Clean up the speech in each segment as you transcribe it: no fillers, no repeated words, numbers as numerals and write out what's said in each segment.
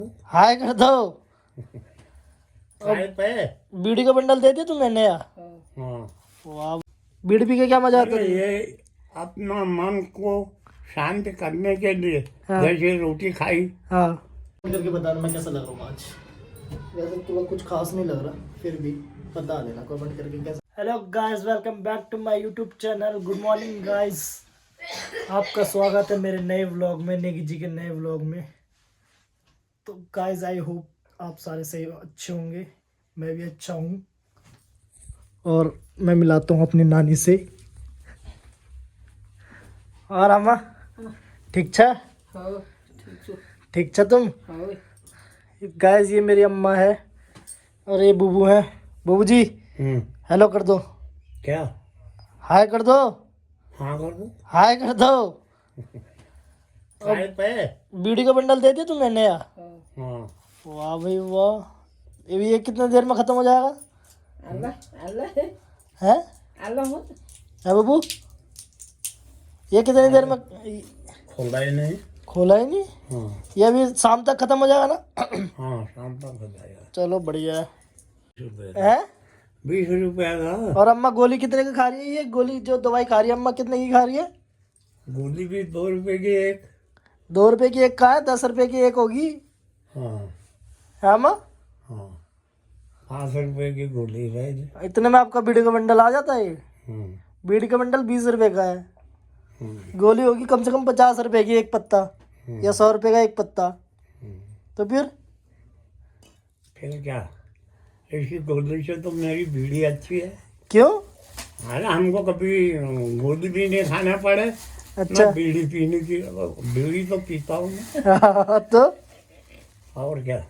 हाय कर दो। काय पे बीड़ी का बंडल दे दिया तुमने नया। हाँ। वाह, बीड़ी पी के क्या मजा आता अरे है? ये अपना मन को शांत करने के लिए हाँ। जैसे रोटी खाई। हाँ, करके बता मैं कैसा लग रहा हूँ आज। वैसे तो कुछ खास नहीं लग रहा, फिर भी बता देना कमेंट करके कैसा। Hello guys, welcome back to my YouTube channel. Good morning guys, आपका स्वागत है मेरे नए व्लॉग में, नेगी जी के नए व्लॉग में। तो गाइस आई होप आप सारे सही अच्छे होंगे, मैं भी अच्छा हूँ। और मैं मिलाता हूँ अपनी नानी से। और अम्मा ठीक छा? ठीक छा तुम? गाइस ये मेरी अम्मा है और ये बुबू है। बुबू जी हेलो कर दो। क्या हाय कर दो। हाँ कर दो। हाय कर दो। काय पे बीड़ी का बंडल दे दिया तुमने नया। हाँ। वाह भाई वाह। ये कितने देर में खत्म हो जाएगा? अल्लाह अल्लाह है अल्लाह मत है बुबू? ये कितनी देर में खोला ही नहीं। खोला ही नहीं? हाँ ये अभी शाम तक खत्म हो जाएगा ना? हाँ शाम तक हो जाएगा। चलो बढ़िया है। 20 रुपए है? 20 रुपया का। और अम्मा गोली कितने की खा रही है? ये गोली जो दवाई खा रही है अम्मा कितने की खा रही है? गोली भी 2 रुपए की एक। 2 रुपए की एक का है, 10 रुपए की एक होगी। हाँ है अम्मा? हाँ 5 रुपए की गोली है। इतने में आपका बीड़ी का बंडल आ जाता है। हम्म, बीड़ी का बंडल 20 रुपए का है। हम्म, गोली होगी कम से कम 50 रुपए की एक पत्ता, या 100 रुपए का एक पत्ता। हम्म। तो फिर क्या, इसी गोली से तो मेरी बीड़ी अच्छी है। क्यों? अरे हमको कभी गोली भी नहीं खाना पड़े अच्छा। ना बीड़ी पीने की। बीड़ी तो पीता हूँ मैं। तो और क्या,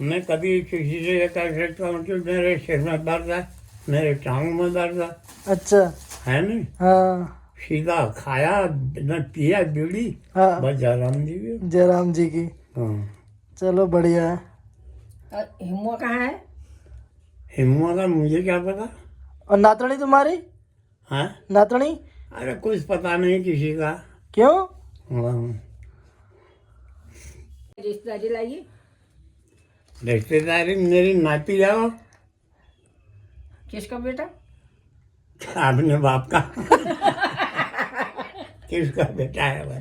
मैं कभी किसी से ये कह सकता हूँ कि मेरे सिर में दर्द है, मेरे टांग में दर्द है। अच्छा। है नहीं, हाँ सीधा खाया न पिया बीड़ी, हाँ, बस जयराम जी भी। जयराम जी की। हाँ। चलो बढ़िया है। और हिमो कहाँ है? हिमुआ का मुझे क्या पता। और नातनी तुम्हारी? हाँ नातनी अरे कुछ पता नहीं किसी का। क्यों? हाँ। रिश्तेदारी लाइए। रिश्तेदारी मेरी नाती जाओ। किसका बेटा? अपने बाप का। किसका बेटा है भाई?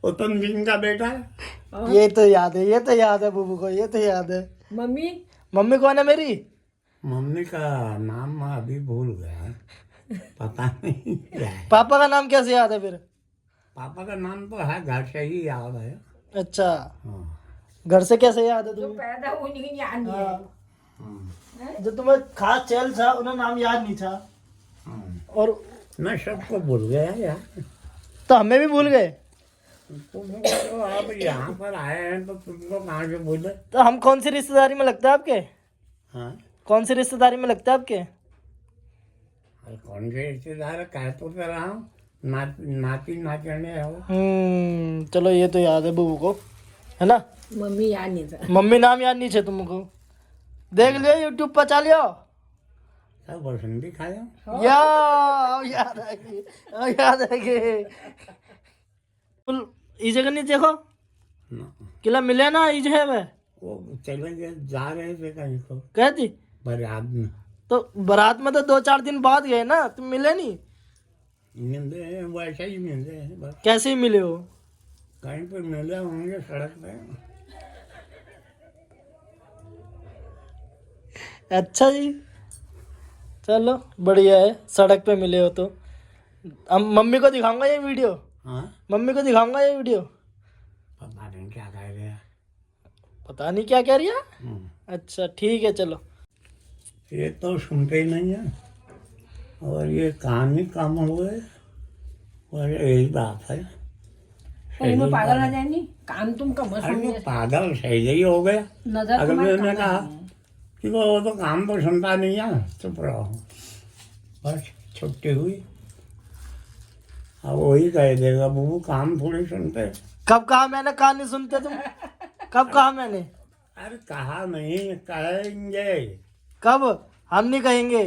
उत्तम सिंह का बेटा है। ये तो याद है, ये तो याद है बुबू को, ये तो याद है। मम्मी मम्मी कौन है मेरी? मम्मी का नाम मैं अभी भूल गया, पता नहीं क्या है। पापा का नाम कैसे याद है फिर? पापा का नाम तो है, घर से ही याद है। अच्छा, हाँ। घर से कैसे याद है जो तुम्हें? पैदा हुई नहीं याद नहीं है। हाँ, हाँ, जो तुम्हें खास चैल था उन्हें नाम याद नहीं था। हाँ। और मैं सबको भूल गया यार। तो हमें भी भूल गए। तुम तो आप यहाँ पर आए हैं तो तुमको कहाँ से भूले? तो हम कौन सी रिश्तेदारी में लगता है आपके? हाँ कौन सी रिश्तेदारी में लगता है आपके? अरे कौन से रिश्तेदार है, कह तो रहा हूँ, नाती नाचने हो। चलो ये तो याद है बुबू को, है ना? मम्मी याद नहीं था। मम्मी नाम याद नहीं है तुमको? देख लियो यूट्यूब पर, चलियो सब बसन भी खाया। या याद आ गई, याद आ गई। ई जगह नहीं देखो, ना, किला मिले ना ई है वह वो चले गए, जा रहे थे कहीं को कहती। बारात में। तो बारात में तो 2-4 दिन बाद गए ना, तुम मिले नहीं? मिलते हैं वैसे ही मिलते हैं बस। कैसे ही मिले हो? कहीं पर मिले होंगे सड़क पे। अच्छा जी, चलो बढ़िया है, सड़क पे मिले हो तो। हम मम्मी को दिखाऊंगा ये वीडियो, हाँ मम्मी को दिखाऊंगा ये वीडियो। पता नहीं क्या कह रहे हैं। पता नहीं क्या कह रही है। हम्म। अच्छा ठीक है चलो। ये तो सुनते ही नहीं है, और ये कहानी कम हो गए, और यही बात है। कहीं में पागल आ जाए नहीं, काम तुम का मत अरे वो समझे। पागल सही ही हो गया। नजर अगर तुम्हारी मैंने कहाँ कहा है? कि वो तो काम तो सुनता नहीं है, चुप रहो, बस छुट्टी हुई। अब वही कह देगा बबू काम थोड़ी सुनते। कब कहा मैंने कहा नहीं सुनते तुम? कब कहा मैंने? अरे कहा नहीं, कहेंगे। कब? हम नहीं कहेंगे।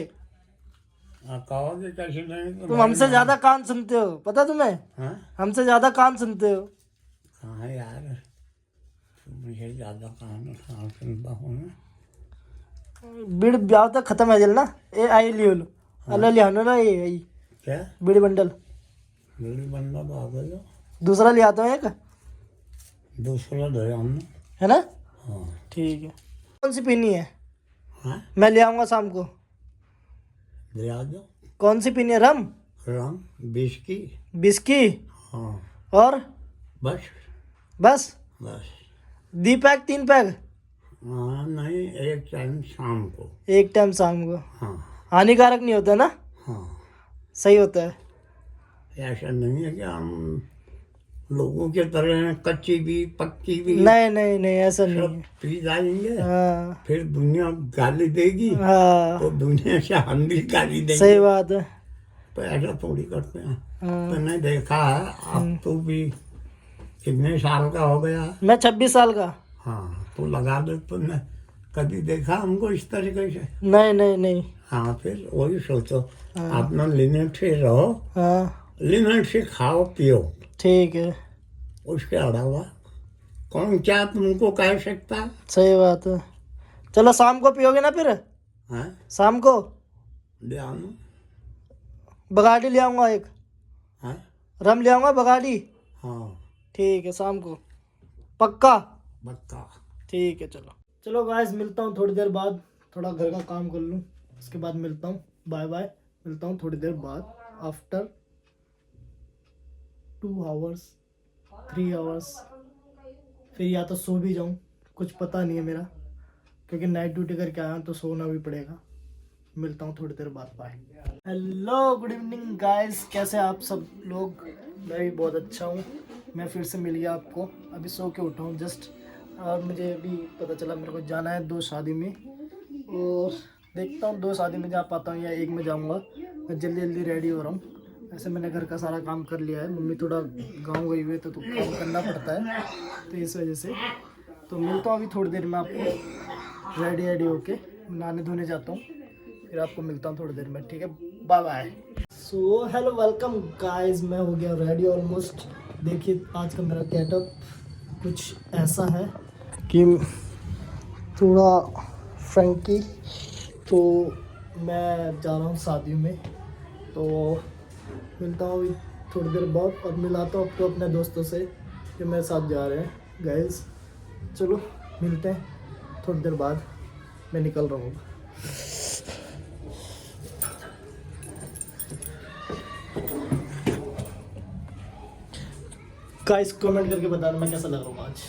कहोगे कैसे नहीं तो तुम हमसे ज्यादा कान सुनते हो, पता तुम्हें? हाँ हमसे ज्यादा कान सुनते हो। कहाँ यार, मुझे ज़्यादा काम सुनता हूँ ना। बीड़ ब्याह तक खत्म है जल ना ए आई लियो लो अल्लाह लिया ना ये आई क्या बीड़ी बंडल मेरी बंदा तो आ गया दूसरा ले आता हूँ एक दूसरा दे हमने। है ना हाँ ठीक है कौन सी पीनी है हाँ मैं ले आऊँगा शाम को ले आ जाओ। कौन सी पीनी है रम रंग बिस्की। बिस्की हाँ और बस बस बस। दी पैक 3 पैक हाँ नहीं एक टाइम शाम को। एक टाइम शाम को हाँ हानिकारक नहीं होता ना हाँ सही होता है ऐसा नहीं है कि हम लोगों के तरह कच्ची भी पक्की भी नहीं नहीं नहीं ऐसा नहीं सब है पी जाएंगे। हाँ फिर दुनिया गाली देगी हाँ तो दुनिया से हम भी गाली देंगे। सही बात है तो ऐसा थोड़ी करते हैं। हाँ। तो नहीं देखा है अब तो भी कितने साल का हो गया। मैं 26 साल का हाँ तो लगा दे तुमने कभी देखा हमको इस तरीके से। नहीं नहीं नहीं हाँ फिर वही सोचो अपना लिमिट से रहो हाँ लिमिट से खाओ पियो ठीक है उसके अलावा कौन क्या तुमको कह सकता है। सही बात है चलो शाम को पियोगे ना फिर हाँ शाम को ले आना। बगाड़ी ले आऊँगा एक हाँ रम ले आऊँगा बगाड़ी हाँ ठीक है शाम को पक्का पक्का। ठीक है चलो चलो गाइस मिलता हूँ थोड़ी देर बाद थोड़ा घर का काम कर लूँ उसके बाद मिलता हूँ बाय बाय मिलता हूँ थोड़ी देर बाद आफ्टर 2 आवर्स 3 आवर्स फिर या तो सो भी जाऊँ कुछ पता नहीं है मेरा क्योंकि नाइट ड्यूटी करके आया हूँ तो सोना भी पड़ेगा। मिलता हूँ थोड़ी देर बाद bye. Hello good evening guys कैसे आप सब लोग। मैं भी बहुत अच्छा हूँ। मैं फिर से मिल गया आपको अभी सो के उठा हूँ जस्ट और मुझे अभी पता चला मेरे को जाना है 2 शादी में और देखता हूँ 2 शादी में जा पाता हूँ या 1 में जाऊँगा। मैं जल्दी जल्दी रेडी हो रहा हूँ। ऐसे मैंने घर का सारा काम कर लिया है। मम्मी थोड़ा गाँव गई हुई है तो काम करना पड़ता है तो इस वजह से तो मिलता हूँ अभी थोड़ी देर में आपको रेडी होके नहाने धोने जाता हूँ फिर आपको मिलता हूँ थोड़ी देर में ठीक है bye bye. So hello welcome guys मैं हो गया रेडी ऑलमोस्ट। देखिए आज का मेरा गेटअप कुछ ऐसा है कि थोड़ा फ्रैंकी तो मैं जा रहा हूँ शादी में तो मिलता हूँ अभी थोड़ी देर बाद और मिलाता हूँ आपको अपने दोस्तों से जो मेरे साथ जा रहे हैं गाइस। चलो मिलते हैं थोड़ी देर बाद मैं निकल रहा हूँ। गाइस कमेंट करके बताना मैं कैसा लग रहा हूँ आज।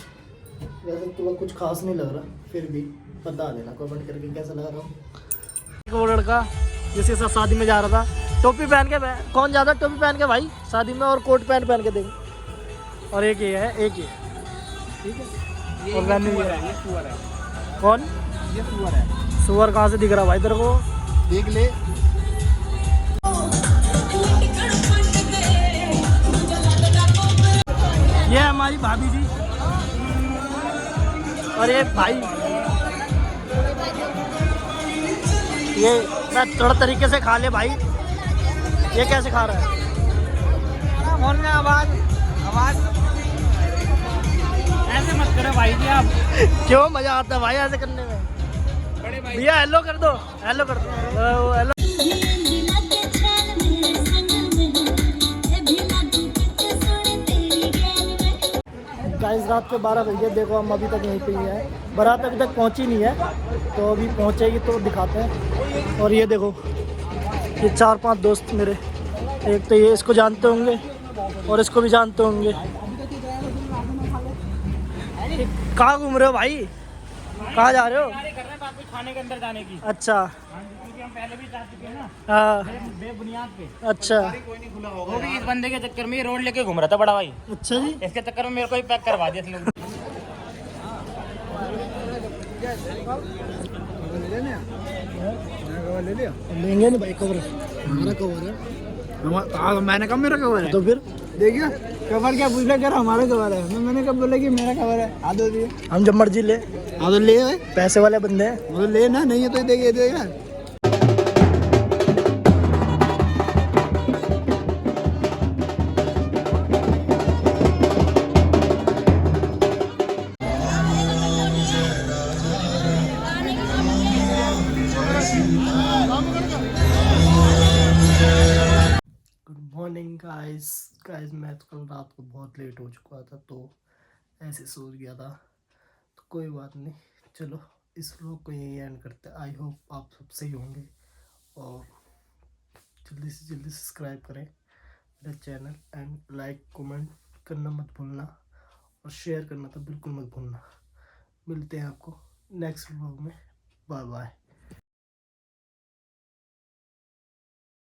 वैसे तो कुछ खास नहीं लग रहा फिर भी बता देना कमेंट करके कैसा लग रहा हूँ। वो लड़का जिसके साथ शादी में जा रहा था टोपी पहन के कौन ज़्यादा टोपी पहन के भाई शादी में और कोट पैंट पहन के देंगे और एक ये है ठीक है और वैन ये है कौन ये सुअर है। सुअर कहाँ से दिख रहा भाई तेरे को देख ले। ये हमारी भाभी जी और ये भाई ये मैं थोड़ा तरीके से खा ले भाई। ये कैसे खा रहा है फोन में आवाज ऐसे मत करो भाई जी आप। क्यों मजा आता है भाई ऐसे करने में। भैया हेलो कर दो हेलो कर दो हेलो। गाइस रात के 12 बजे देखो हम अभी तक यहीं पे ही हैं। बारात अभी तक पहुंची नहीं है तो अभी पहुंचेगी तो दिखाते हैं। और ये देखो ये 4-5 दोस्त मेरे एक तो ये इसको जानते होंगे और इसको भी जानते होंगे। कहाँ घूम रहे हो भाई कहाँ जा रहे हो। खाने के अंदर जाने की अच्छा क्योंकि हम पहले भी जा चुके हैं ना हाँ बेबुनियाद पे। अच्छा वो भी इस बंदे के चक्कर में ये रोड लेके घूम रहा था बड़ा भाई। अच्छा जी इसके चक्कर में मेरे को ही पैक करवा दिया इस लोग। लेंगे नहीं भाई कवर हमारा कवर है। मैंने कहा मेरा कवर है तो फिर देखिए कवर क्या पूछ रहा कर हमारा कवर है। मैंने कब बोला कि मेरा कवर है आदो दिए हम जब मर्जी ले आदो ले पैसे वाले बंदे हैं। वो ले ना नहीं है तो देगा। Morning guys. मैं तो कल रात को बहुत लेट हो चुका था तो ऐसे सो गया था, तो कोई बात नहीं। चलो इस व्लॉग को यही एंड करते हैं। आई होप आप सब सही होंगे और जल्दी से जल्दी सब्सक्राइब करें मेरा चैनल एंड लाइक कमेंट करना मत भूलना और शेयर करना तो बिल्कुल मत भूलना। मिलते हैं आपको नेक्स्ट व्लॉग में। Bye bye.